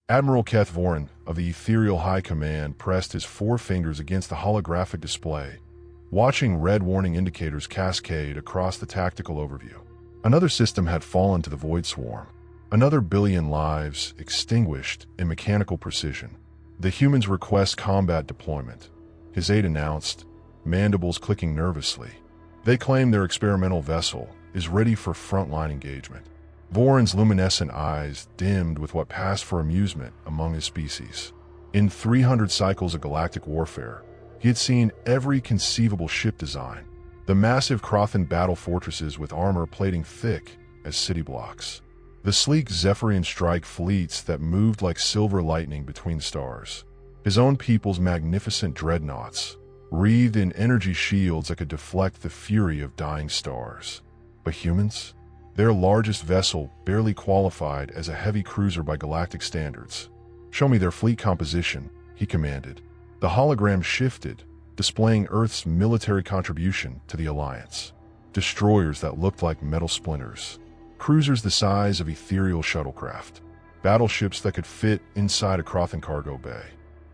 Admiral Keth Voren of the Ethereal High Command pressed his forefingers against the holographic display, watching red warning indicators cascade across the tactical overview. Another system had fallen to the Void Swarm. Another billion lives extinguished in mechanical precision. The humans request combat deployment, his aide announced, mandibles clicking nervously. They claim their experimental vessel is ready for frontline engagement. Voren's luminescent eyes dimmed with what passed for amusement among his species. In 300 cycles of galactic warfare, he had seen every conceivable ship design. The massive Crothan battle fortresses with armor plating thick as city blocks. The sleek Zephyrian strike fleets that moved like silver lightning between stars. His own people's magnificent dreadnoughts, wreathed in energy shields that could deflect the fury of dying stars. But humans? Their largest vessel barely qualified as a heavy cruiser by galactic standards. "Show me their fleet composition," he commanded. The hologram shifted, displaying Earth's military contribution to the Alliance. Destroyers that looked like metal splinters. Cruisers the size of ethereal shuttlecraft. Battleships that could fit inside a Crothan cargo bay.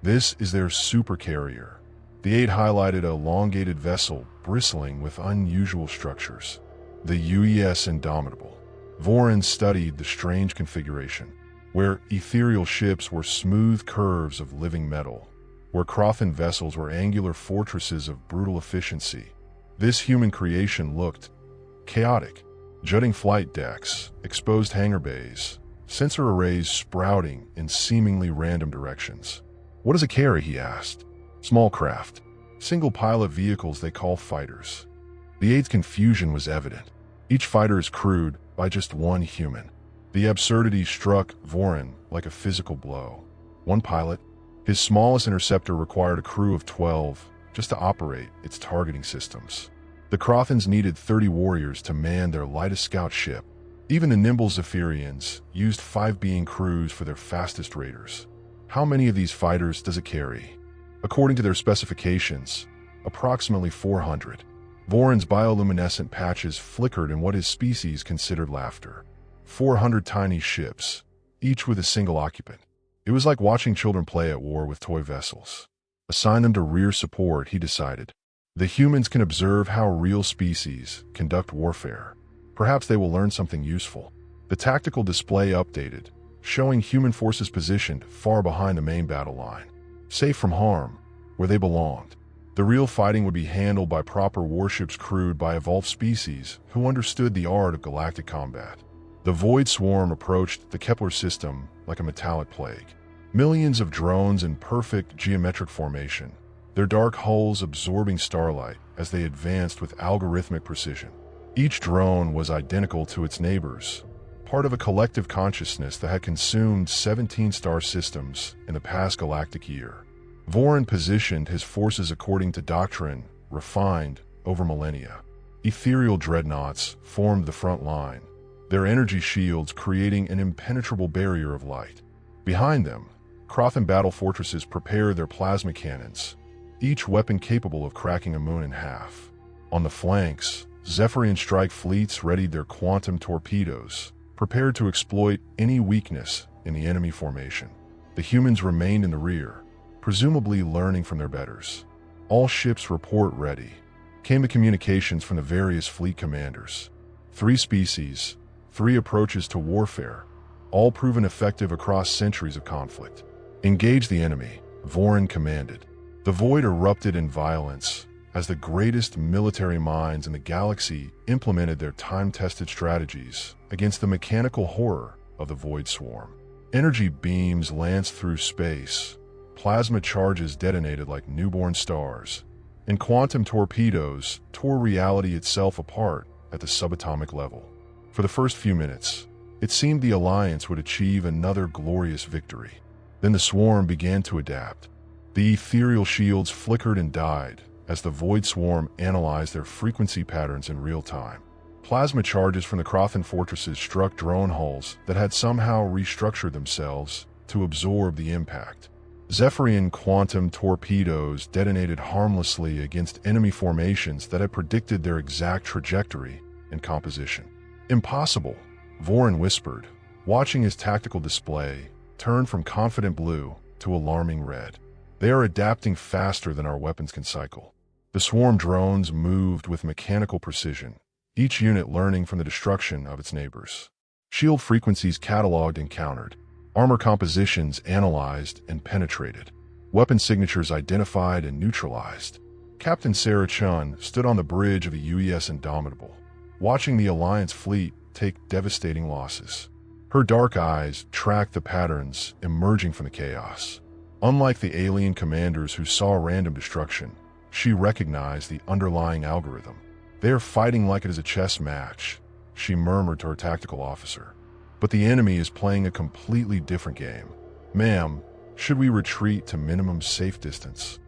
"This is their Supercarrier." The aide highlighted an elongated vessel bristling with unusual structures. The UES Indomitable. Voren studied the strange configuration, where ethereal ships were smooth curves of living metal, where Crothan vessels were angular fortresses of brutal efficiency. This human creation looked chaotic. Jutting flight decks, exposed hangar bays, sensor arrays sprouting in seemingly random directions. "What does it carry?" he asked. "Small craft. Single-pilot vehicles they call fighters." The aide's confusion was evident. Each fighter is crewed by just one human. The absurdity struck Voren like a physical blow. One pilot. His smallest interceptor required a crew of 12 just to operate its targeting systems. The Crothans needed 30 warriors to man their lightest scout ship. Even the nimble Zephyrians used 5 crews for their fastest raiders. How many of these fighters does it carry? According to their specifications, approximately 400. Voren's bioluminescent patches flickered in what his species considered laughter. 400 tiny ships, each with a single occupant. It was like watching children play at war with toy vessels. Assign them to rear support, he decided. The humans can observe how real species conduct warfare. Perhaps they will learn something useful. The tactical display updated, showing human forces positioned far behind the main battle line, safe from harm, where they belonged. The real fighting would be handled by proper warships crewed by evolved species who understood the art of galactic combat. The Void Swarm approached the Kepler system like a metallic plague. Millions of drones in perfect geometric formation, their dark hulls absorbing starlight as they advanced with algorithmic precision. Each drone was identical to its neighbors, part of a collective consciousness that had consumed 17 star systems in the past galactic year. Voren positioned his forces according to doctrine refined over millennia. Ethereal dreadnoughts formed the front line, their energy shields creating an impenetrable barrier of light. Behind them, Crothan battle fortresses prepared their plasma cannons, each weapon capable of cracking a moon in half. On the flanks, Zephyrian strike fleets readied their quantum torpedoes, prepared to exploit any weakness in the enemy formation. The humans remained in the rear, presumably learning from their betters. "All ships report ready," came the communications from the various fleet commanders. 3 species, 3 approaches to warfare, all proven effective across centuries of conflict. "Engage the enemy," Voren commanded. The void erupted in violence as the greatest military minds in the galaxy implemented their time-tested strategies against the mechanical horror of the Void Swarm. Energy beams lanced through space, plasma charges detonated like newborn stars, and quantum torpedoes tore reality itself apart at the subatomic level. For the first few minutes, it seemed the Alliance would achieve another glorious victory. Then the swarm began to adapt. The ethereal shields flickered and died as the Void Swarm analyzed their frequency patterns in real time. Plasma charges from the Crothan fortresses struck drone hulls that had somehow restructured themselves to absorb the impact. Zephyrian quantum torpedoes detonated harmlessly against enemy formations that had predicted their exact trajectory and composition. "Impossible," Voren whispered, watching his tactical display turned from confident blue to alarming red. They are adapting faster than our weapons can cycle. The swarm drones moved with mechanical precision, each unit learning from the destruction of its neighbors. Shield frequencies cataloged and countered, armor compositions analyzed and penetrated, weapon signatures identified and neutralized. Captain Sarah Chun stood on the bridge of the UES Indomitable, watching the Alliance fleet take devastating losses. Her dark eyes tracked the patterns emerging from the chaos. Unlike the alien commanders who saw random destruction, she recognized the underlying algorithm. "They are fighting like it is a chess match," she murmured to her tactical officer. "But the enemy is playing a completely different game. Ma'am, should we retreat to minimum safe distance?"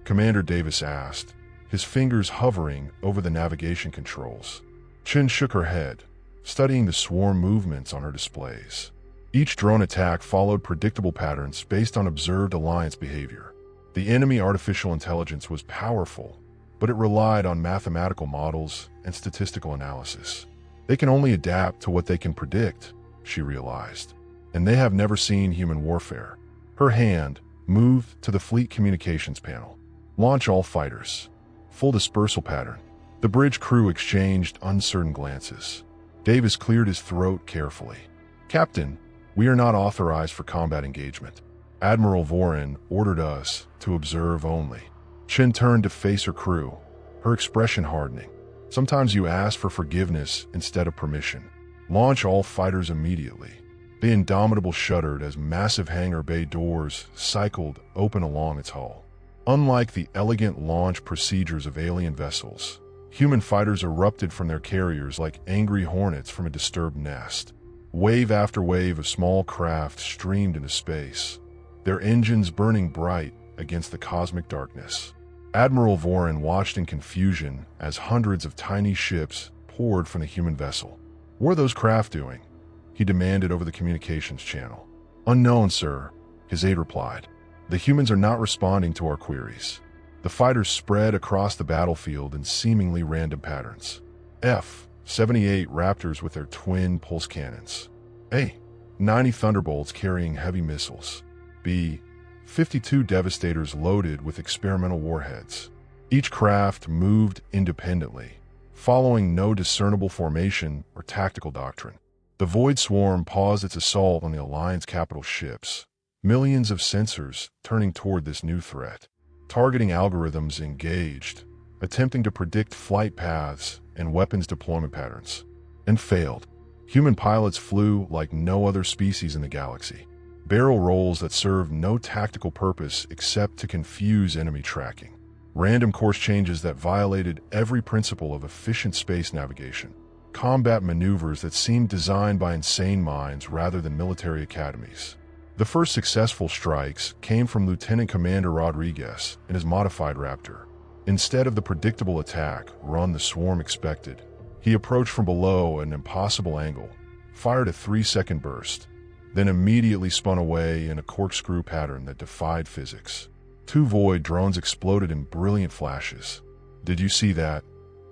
Commander Davis asked, his fingers hovering over the navigation controls. Chin shook her head, studying the swarm movements on her displays. Each drone attack followed predictable patterns based on observed Alliance behavior. The enemy artificial intelligence was powerful, but it relied on mathematical models and statistical analysis. They can only adapt to what they can predict, she realized, and they have never seen human warfare. Her hand moved to the fleet communications panel. "Launch all fighters. Full dispersal pattern." The bridge crew exchanged uncertain glances. Davis cleared his throat carefully. "Captain, we are not authorized for combat engagement. Admiral Vorin ordered us to observe only." Chin turned to face her crew, her expression hardening. "Sometimes you ask for forgiveness instead of permission. Launch all fighters immediately." The Indomitable shuddered as massive hangar bay doors cycled open along its hull. Unlike the elegant launch procedures of alien vessels, human fighters erupted from their carriers like angry hornets from a disturbed nest. Wave after wave of small craft streamed into space, their engines burning bright against the cosmic darkness. Admiral Vorin watched in confusion as hundreds of tiny ships poured from the human vessel. "What are those craft doing?" he demanded over the communications channel. "Unknown, sir," his aide replied. "The humans are not responding to our queries." The fighters spread across the battlefield in seemingly random patterns. F-78 Raptors with their twin pulse cannons. A-90 Thunderbolts carrying heavy missiles. B-52 Devastators loaded with experimental warheads. Each craft moved independently, following no discernible formation or tactical doctrine. The Void Swarm paused its assault on the Alliance capital ships, millions of sensors turning toward this new threat. Targeting algorithms engaged, attempting to predict flight paths and weapons deployment patterns, and failed. Human pilots flew like no other species in the galaxy, barrel rolls that served no tactical purpose except to confuse enemy tracking, random course changes that violated every principle of efficient space navigation, combat maneuvers that seemed designed by insane minds rather than military academies. The first successful strikes came from Lieutenant Commander Rodriguez and his modified Raptor. Instead of the predictable attack run the swarm expected, he approached from below at an impossible angle, fired a 3-second burst, then immediately spun away in a corkscrew pattern that defied physics. 2 Void drones exploded in brilliant flashes. "Did you see that?"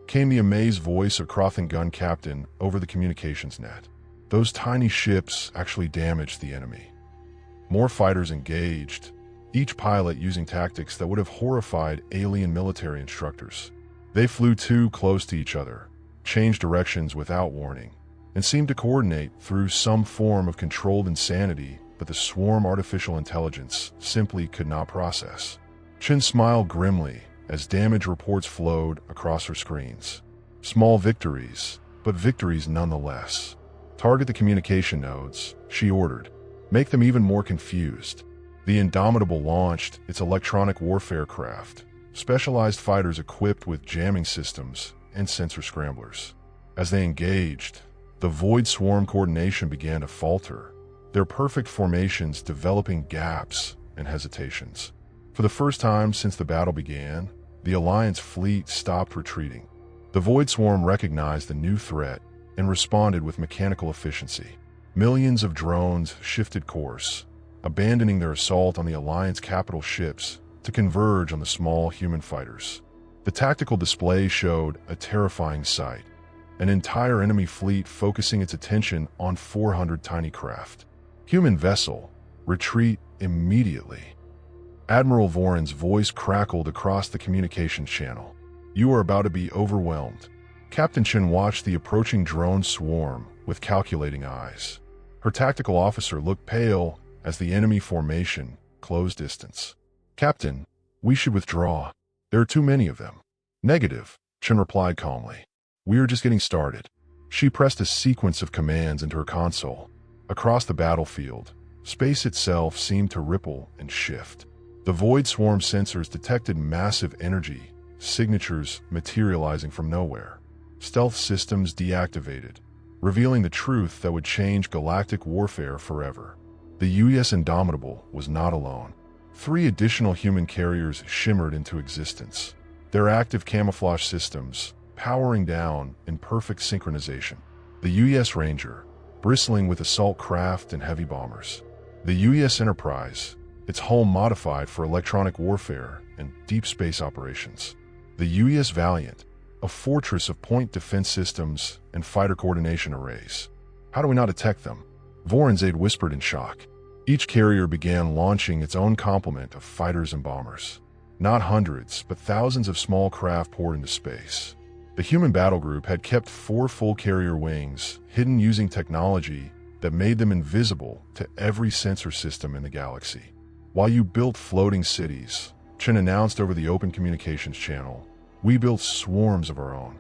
came the amazed voice of Crothan gun captain over the communications net. "Those tiny ships actually damaged the enemy." More fighters engaged, each pilot using tactics that would have horrified alien military instructors. They flew too close to each other, changed directions without warning, and seemed to coordinate through some form of controlled insanity that the swarm artificial intelligence simply could not process. Chin smiled grimly as damage reports flowed across her screens. Small victories, but victories nonetheless. "Target the communication nodes," she ordered. "Make them even more confused." The Indomitable launched its electronic warfare craft, specialized fighters equipped with jamming systems and sensor scramblers. As they engaged, the Void Swarm coordination began to falter, their perfect formations developing gaps and hesitations. For the first time since the battle began, the Alliance fleet stopped retreating. The Void Swarm recognized the new threat and responded with mechanical efficiency. Millions of drones shifted course, abandoning their assault on the Alliance capital ships to converge on the small human fighters. The tactical display showed a terrifying sight, an entire enemy fleet focusing its attention on 400 tiny craft. "Human vessel," Retreat immediately. Admiral Voron's voice crackled across the communications channel. You are about to be overwhelmed. Captain Chen watched the approaching drone swarm with calculating eyes. Her tactical officer looked pale as the enemy formation closed distance. Captain, we should withdraw. There are too many of them. Negative, Chen replied calmly. We are just getting started. She pressed a sequence of commands into her console. Across the battlefield, space itself seemed to ripple and shift. The Void Swarm sensors detected massive energy signatures materializing from nowhere. Stealth systems deactivated, revealing the truth that would change galactic warfare forever. The US Indomitable was not alone. 3 additional human carriers shimmered into existence, their active camouflage systems powering down in perfect synchronization. The US Ranger, bristling with assault craft and heavy bombers. The US Enterprise, its hull modified for electronic warfare and deep space operations. The US Valiant, a fortress of point defense systems and fighter coordination arrays. How do we not detect them? Voron's aide whispered in shock. Each carrier began launching its own complement of fighters and bombers. Not hundreds, but thousands of small craft poured into space. The human battle group had kept 4 full carrier wings, hidden using technology that made them invisible to every sensor system in the galaxy. While you built floating cities, Chen announced over the open communications channel, we built swarms of our own.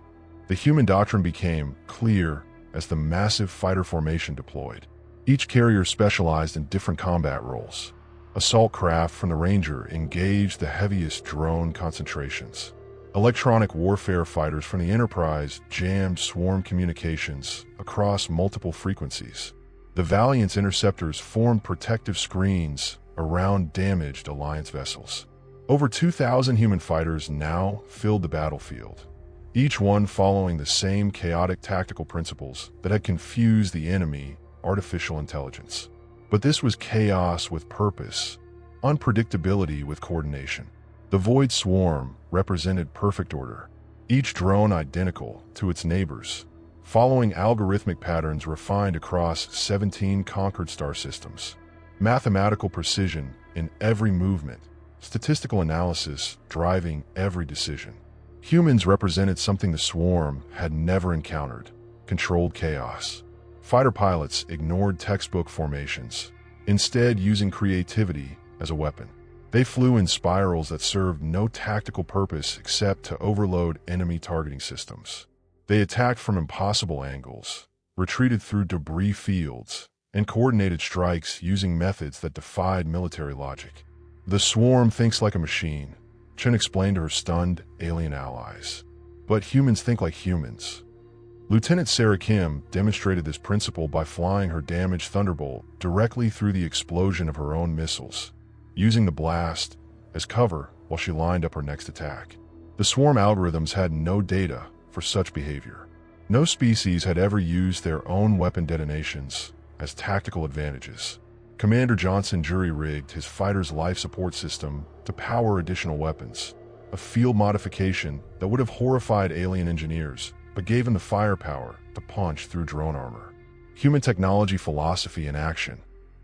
The human doctrine became clear as the massive fighter formation deployed. Each carrier specialized in different combat roles. Assault craft from the Ranger engaged the heaviest drone concentrations. Electronic warfare fighters from the Enterprise jammed swarm communications across multiple frequencies. The Valiant's interceptors formed protective screens around damaged Alliance vessels. Over 2,000 human fighters now filled the battlefield, each one following the same chaotic tactical principles that had confused the enemy artificial intelligence. But this was chaos with purpose, unpredictability with coordination. The Void Swarm represented perfect order, each drone identical to its neighbors, following algorithmic patterns refined across 17 conquered star systems. Mathematical precision in every movement, statistical analysis driving every decision. Humans represented something the swarm had never encountered: controlled chaos. Fighter pilots ignored textbook formations, instead using creativity as a weapon. They flew in spirals that served no tactical purpose except to overload enemy targeting systems. They attacked from impossible angles, retreated through debris fields, and coordinated strikes using methods that defied military logic. The swarm thinks like a machine, Chen explained to her stunned alien allies. But humans think like humans. Lieutenant Sarah Kim demonstrated this principle by flying her damaged Thunderbolt directly through the explosion of her own missiles, using the blast as cover while she lined up her next attack. The swarm algorithms had no data for such behavior. No species had ever used their own weapon detonations as tactical advantages. Commander Johnson jury-rigged his fighter's life support system to power additional weapons, a field modification that would have horrified alien engineers, but gave him the firepower to punch through drone armor. Human technology philosophy in action.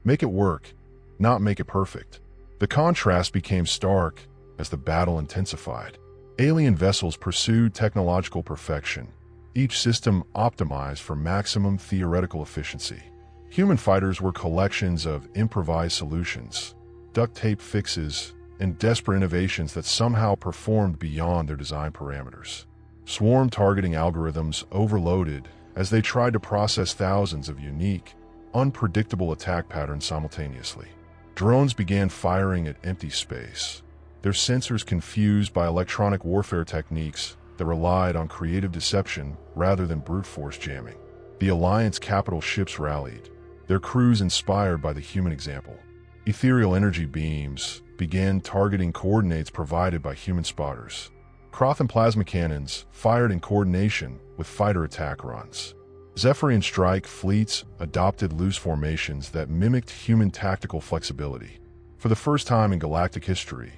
Make it work, not make it perfect. The contrast became stark as the battle intensified. Alien vessels pursued technological perfection, each system optimized for maximum theoretical efficiency. Human fighters were collections of improvised solutions, duct tape fixes, and desperate innovations that somehow performed beyond their design parameters. Swarm targeting algorithms overloaded as they tried to process thousands of unique, unpredictable attack patterns simultaneously. Drones began firing at empty space, their sensors confused by electronic warfare techniques that relied on creative deception rather than brute force jamming. The Alliance capital ships rallied, their crews inspired by the human example. Ethereal energy beams began targeting coordinates provided by human spotters. Crothan plasma cannons fired in coordination with fighter attack runs. Zephyrian strike fleets adopted loose formations that mimicked human tactical flexibility. For the first time in galactic history,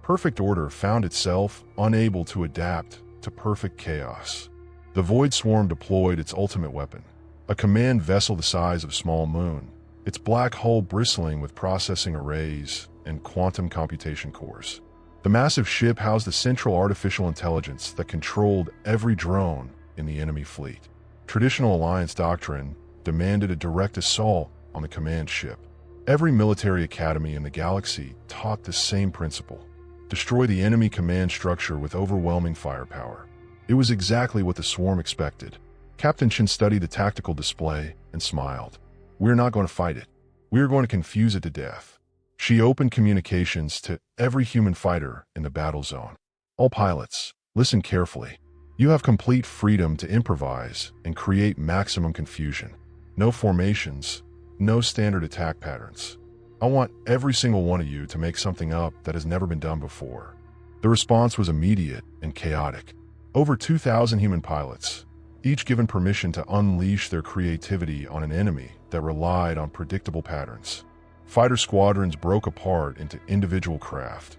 perfect order found itself unable to adapt to perfect chaos. The Void Swarm deployed its ultimate weapon, a command vessel the size of a small moon, its black hull bristling with processing arrays and quantum computation cores. The massive ship housed the central artificial intelligence that controlled every drone in the enemy fleet. Traditional alliance doctrine demanded a direct assault on the command ship. Every military academy in the galaxy taught the same principle: destroy the enemy command structure with overwhelming firepower. It was exactly what the swarm expected. Captain Chen studied the tactical display and smiled. "We're not going to fight it. We're going to confuse it to death." She opened communications to every human fighter in the battle zone. "All pilots, listen carefully. You have complete freedom to improvise and create maximum confusion. No formations, no standard attack patterns. I want every single one of you to make something up that has never been done before." The response was immediate and chaotic. Over 2,000 human pilots, each given permission to unleash their creativity on an enemy that relied on predictable patterns. Fighter squadrons broke apart into individual craft,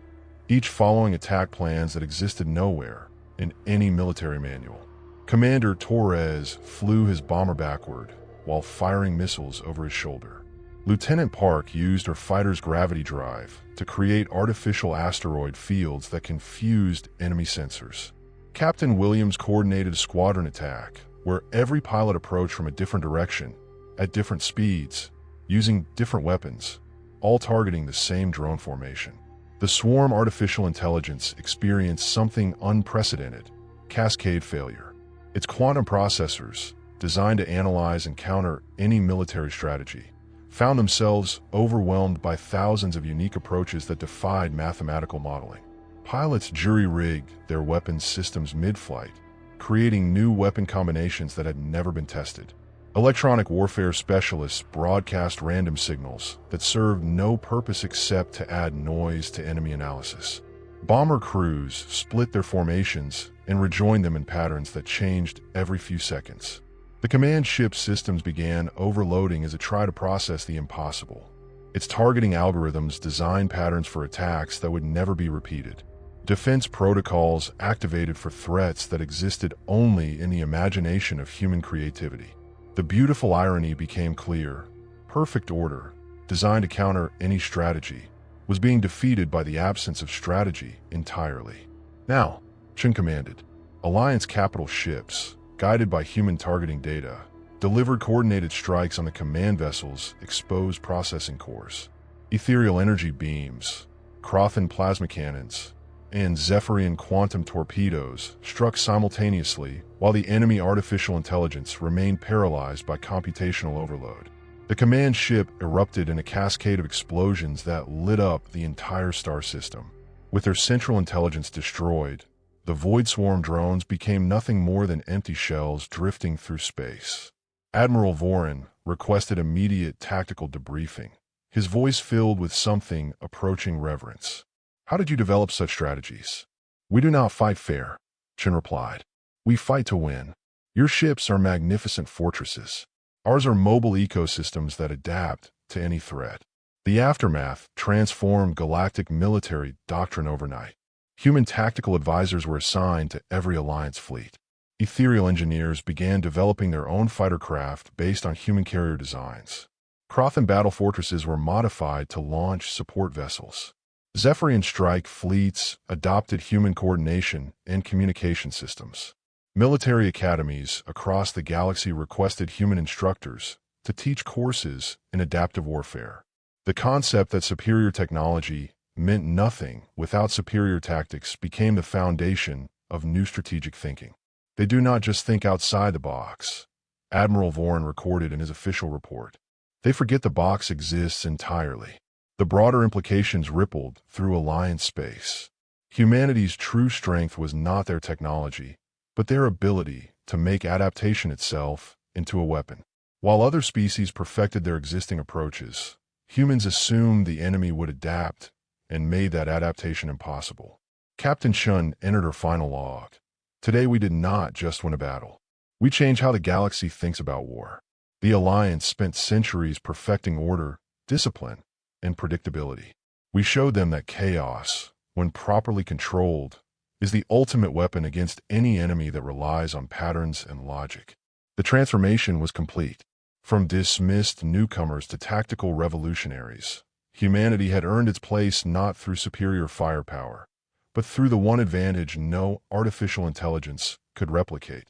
each following attack plans that existed nowhere in any military manual. Commander Torres flew his bomber backward while firing missiles over his shoulder. Lieutenant Park used her fighter's gravity drive to create artificial asteroid fields that confused enemy sensors. Captain Williams coordinated a squadron attack where every pilot approached from a different direction, at different speeds, using different weapons, all targeting the same drone formation. The swarm artificial intelligence experienced something unprecedented: cascade failure. Its quantum processors, designed to analyze and counter any military strategy, found themselves overwhelmed by thousands of unique approaches that defied mathematical modeling. Pilots jury-rigged their weapons systems mid-flight, creating new weapon combinations that had never been tested. Electronic warfare specialists broadcast random signals that served no purpose except to add noise to enemy analysis. Bomber crews split their formations and rejoined them in patterns that changed every few seconds. The command ship systems began overloading as it tried to process the impossible. Its targeting algorithms designed patterns for attacks that would never be repeated. Defense protocols activated for threats that existed only in the imagination of human creativity. The beautiful irony became clear: perfect order, designed to counter any strategy, was being defeated by the absence of strategy entirely. "Now," Chen commanded. Alliance capital ships, guided by human targeting data, delivered coordinated strikes on the command vessel's exposed processing cores. Ethereal energy beams, Crothan plasma cannons, and Zephyrian quantum torpedoes struck simultaneously while the enemy artificial intelligence remained paralyzed by computational overload. The command ship erupted in a cascade of explosions that lit up the entire star system. With their central intelligence destroyed, the Void Swarm drones became nothing more than empty shells drifting through space. Admiral Vorin requested immediate tactical debriefing, his voice filled with something approaching reverence. "How did you develop such strategies?" "We do not fight fair," Chen replied. "We fight to win. Your ships are magnificent fortresses. Ours are mobile ecosystems that adapt to any threat." The aftermath transformed galactic military doctrine overnight. Human tactical advisors were assigned to every alliance fleet. Ethereal engineers began developing their own fighter craft based on human carrier designs. Crothan battle fortresses were modified to launch support vessels. Zephyrian strike fleets adopted human coordination and communication systems. Military academies across the galaxy requested human instructors to teach courses in adaptive warfare. The concept that superior technology meant nothing without superior tactics became the foundation of new strategic thinking. "They do not just think outside the box," Admiral Vorin recorded in his official report. "They forget the box exists entirely." The broader implications rippled through Alliance space. Humanity's true strength was not their technology, but their ability to make adaptation itself into a weapon. While other species perfected their existing approaches, humans assumed the enemy would adapt and made that adaptation impossible. Captain Shun entered her final log. "Today we did not just win a battle. We changed how the galaxy thinks about war." The Alliance spent centuries perfecting order, discipline, and predictability. "We showed them that chaos, when properly controlled, is the ultimate weapon against any enemy that relies on patterns and logic." The transformation was complete. From dismissed newcomers to tactical revolutionaries, humanity had earned its place not through superior firepower, but through the one advantage no artificial intelligence could replicate: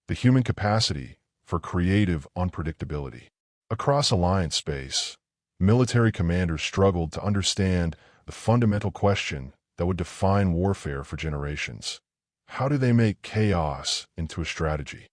the human capacity for creative unpredictability. Across Alliance space, military commanders struggled to understand the fundamental question that would define warfare for generations. How do they make chaos into a strategy?